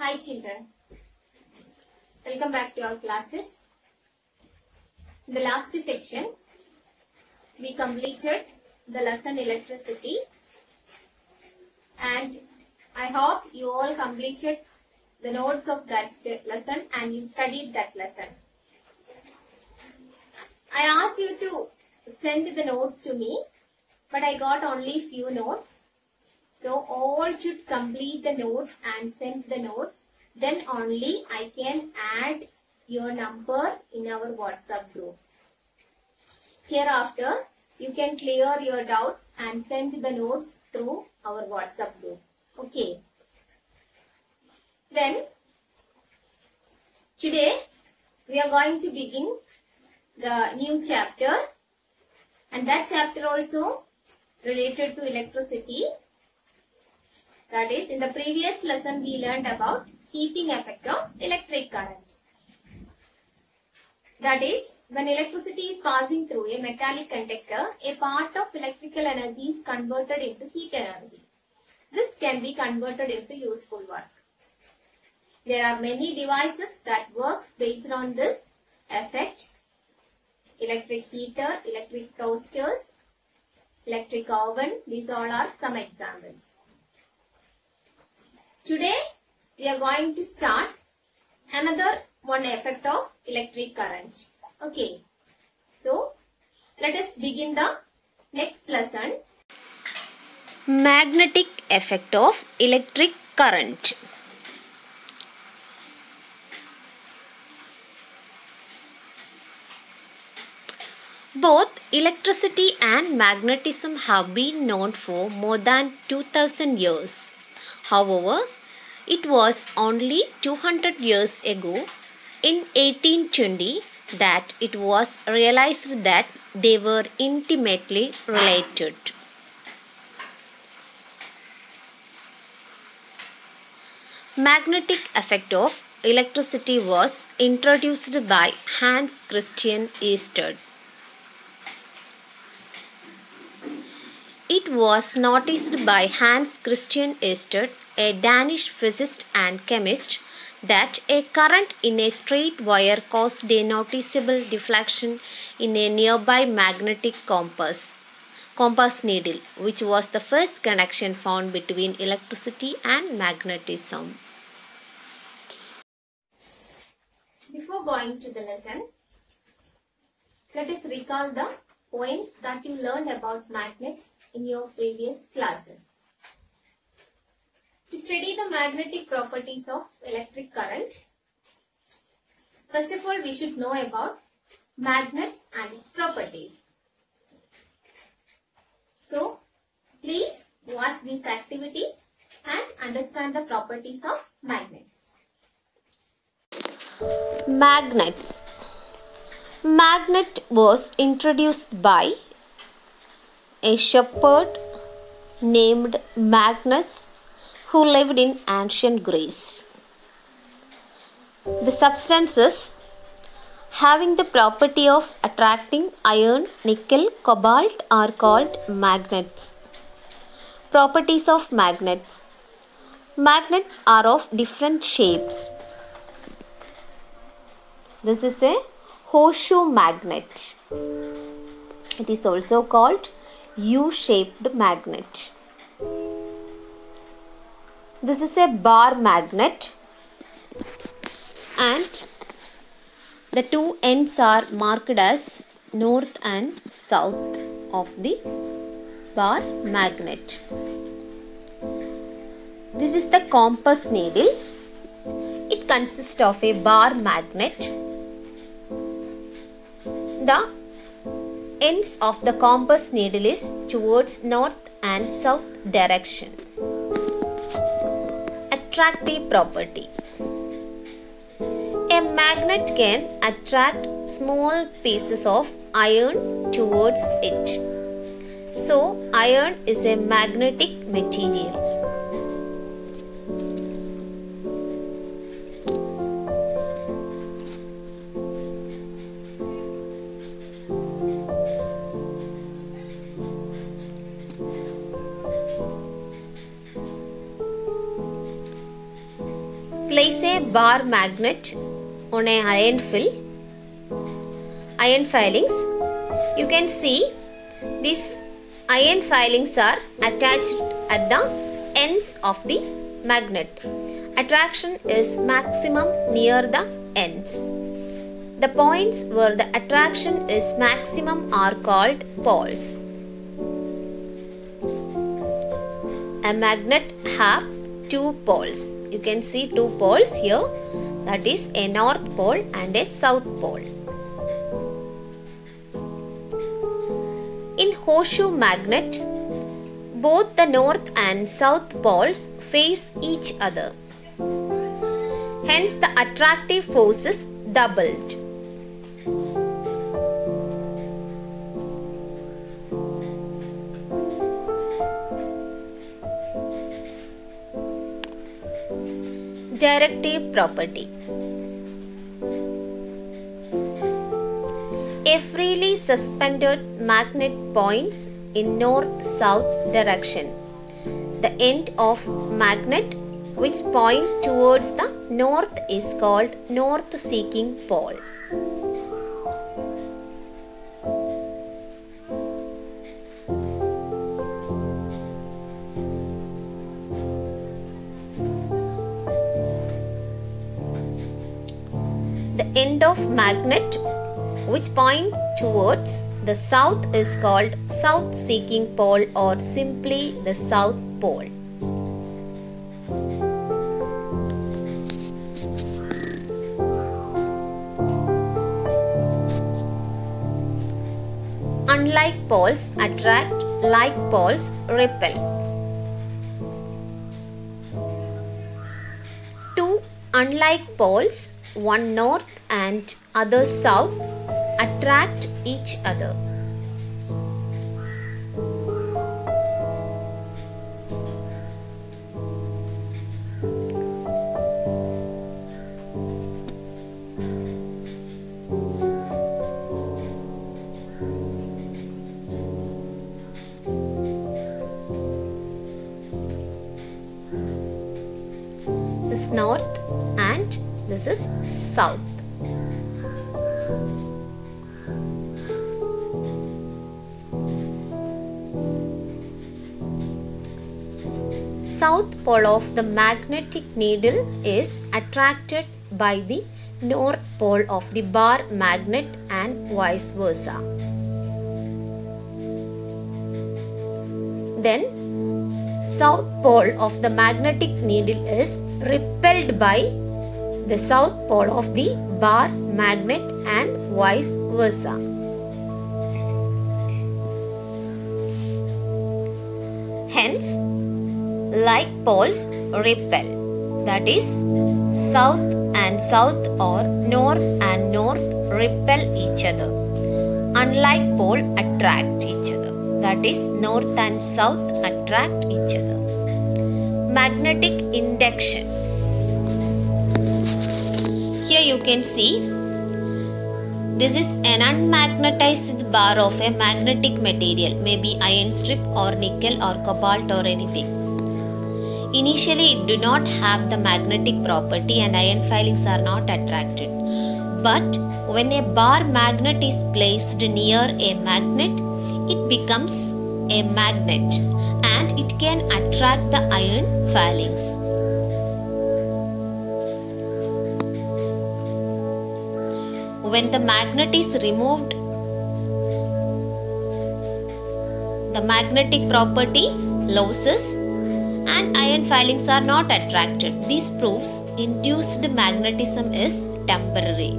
Hi children, welcome back to our classes. In the last section, we completed the lesson electricity and I hope you all completed the notes of that lesson and you studied that lesson. I asked you to send the notes to me, but I got only few notes. So all should complete the notes and send the notes. Then only I can add your number in our WhatsApp group. Hereafter, you can clear your doubts and send the notes through our WhatsApp group. Okay. Then, today we are going to begin the new chapter. And that chapter also related to electricity. That is, in the previous lesson we learned about heating effect of electric current. That is, when electricity is passing through a metallic conductor, a part of electrical energy is converted into heat energy. This can be converted into useful work. There are many devices that works based on this effect. Electric heater, electric toasters, electric oven, these all are some examples. Today, we are going to start another one effect of electric current. Okay. So, let us begin the next lesson. Magnetic effect of electric current. Both electricity and magnetism have been known for more than 2000 years. However, it was only 200 years ago, in 1820, that it was realized that they were intimately related. Magnetic effect of electricity was introduced by Hans Christian Ørsted. It was noticed by Hans Christian Ørsted, a Danish physicist and chemist, that a current in a straight wire caused a noticeable deflection in a nearby magnetic compass needle, which was the first connection found between electricity and magnetism. Before going to the lesson, let us recall the points that you learned about magnets in your previous classes. To study the magnetic properties of electric current, first of all we should know about magnets and its properties. So, please watch these activities and understand the properties of magnets. Magnets. Magnet was introduced by a shepherd named Magnus who lived in ancient Greece. The substances having the property of attracting iron, nickel, cobalt are called magnets. Properties of magnets. Magnets are of different shapes. This is a horseshoe magnet. It is also called U-shaped magnet. This is a bar magnet and the two ends are marked as north and south of the bar magnet. This is the compass needle. It consists of a bar magnet. The ends of the compass needle is towards north and south direction. Attractive property. A magnet can attract small pieces of iron towards it. So, iron is a magnetic material. place a bar magnet on a iron filings. You can see these iron filings are attached at the ends of the magnet. Attraction is maximum near the ends. The points where the attraction is maximum are called poles. A magnet have two poles. You can see two poles here, that is a north pole and a south pole. In horseshoe magnet, both the north and south poles face each other. Hence the attractive force is doubled. Directive property. A freely suspended magnet points in north-south direction. The end of magnet which point towards the north is called north-seeking pole. The end of magnet which point towards the south is called south-seeking pole or simply the south pole. Unlike poles attract, like poles repel. Two unlike poles, one north and other south, attract each other. This is north and this is south. South pole of the magnetic needle is attracted by the north pole of the bar magnet and vice versa. Then south pole of the magnetic needle is repelled by the south pole of the bar magnet and vice versa. Hence, like poles repel, that is, south and south or north and north repel each other. Unlike pole attract each other, that is, north and south attract each other. Magnetic induction. Here you can see this is an unmagnetized bar of a magnetic material, maybe iron strip or nickel or cobalt or anything. Initially it do not have the magnetic property and iron filings are not attracted. But when a bar magnet is placed near a magnet, it becomes a magnet and it can attract the iron filings. When the magnet is removed, the magnetic property loses and iron filings are not attracted. This proves induced magnetism is temporary.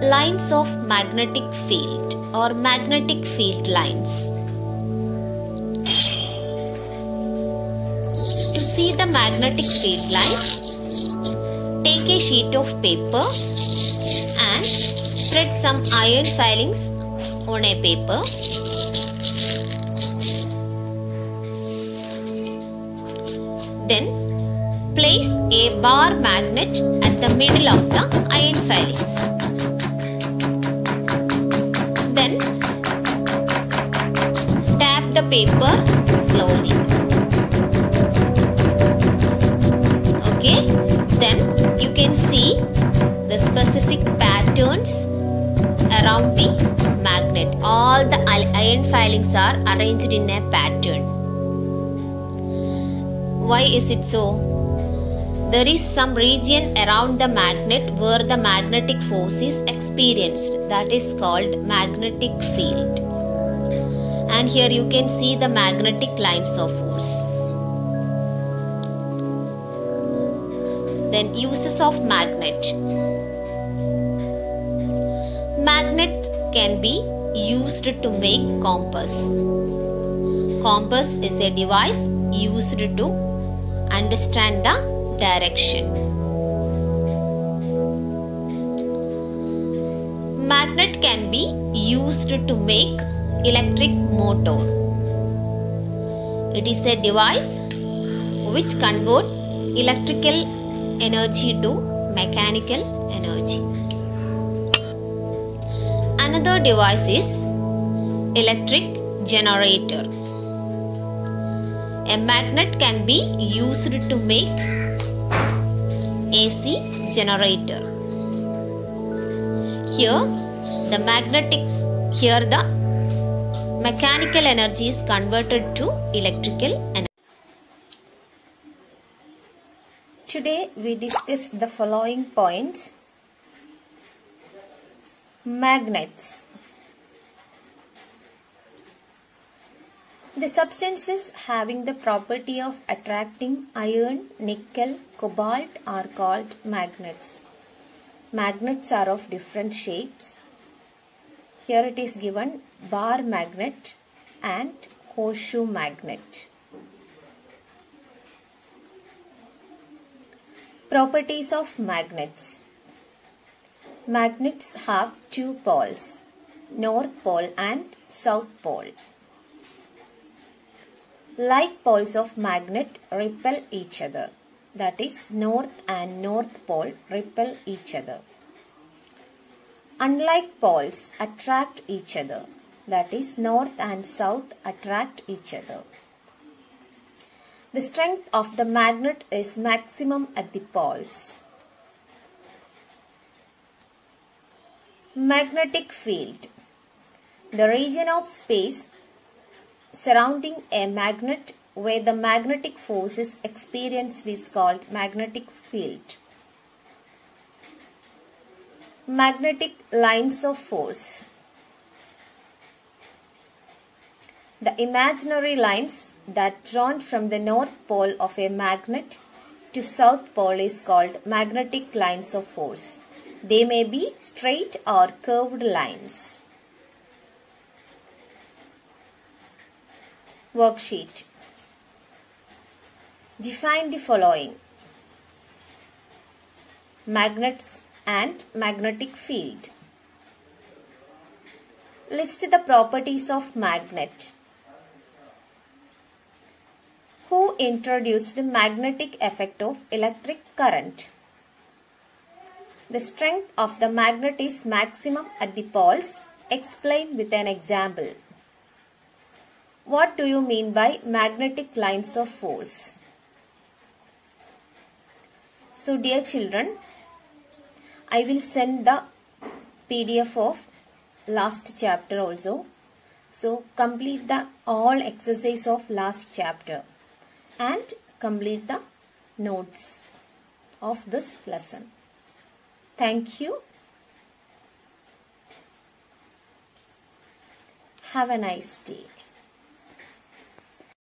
Lines of magnetic field or magnetic field lines. To see the magnetic field lines, take a sheet of paper and spread some iron filings on a paper. Then place a bar magnet at the middle of the iron filings. the paper slowly. Okay, then you can see the specific patterns around the magnet. All the iron filings are arranged in a pattern. Why is it so? There is some region around the magnet where the magnetic force is experienced. That is called magnetic field. And here you can see the magnetic lines of force. Then uses of magnet. Magnet can be used to make compass. Compass is a device used to understand the direction. Magnet can be used to make electric motor. It is a device which converts electrical energy to mechanical energy. Another device is electric generator. A magnet can be used to make AC generator. Here the mechanical energy is converted to electrical energy. Today we discussed the following points. Magnets. The substances having the property of attracting iron, nickel, cobalt are called magnets. Magnets are of different shapes. Here it is given bar magnet and horseshoe magnet. Properties of magnets. Magnets have two poles, North Pole and South Pole. Like poles of magnet repel each other. That is, North and North Pole repel each other. Unlike poles attract each other. That is, North and South attract each other. The strength of the magnet is maximum at the poles. Magnetic field. The region of space surrounding a magnet where the magnetic force is experienced is called magnetic field. Magnetic lines of force. The imaginary lines that drawn from the north pole of a magnet to south pole is called magnetic lines of force. They may be straight or curved lines. Worksheet. Define the following: magnets and magnetic field. List the properties of magnet. Who introduced the magnetic effect of electric current? The strength of the magnet is maximum at the poles. Explain with an example. What do you mean by magnetic lines of force? So dear children, I will send the PDF of last chapter also. So complete the all exercise of last chapter and complete the notes of this lesson. Thank you. Have a nice day.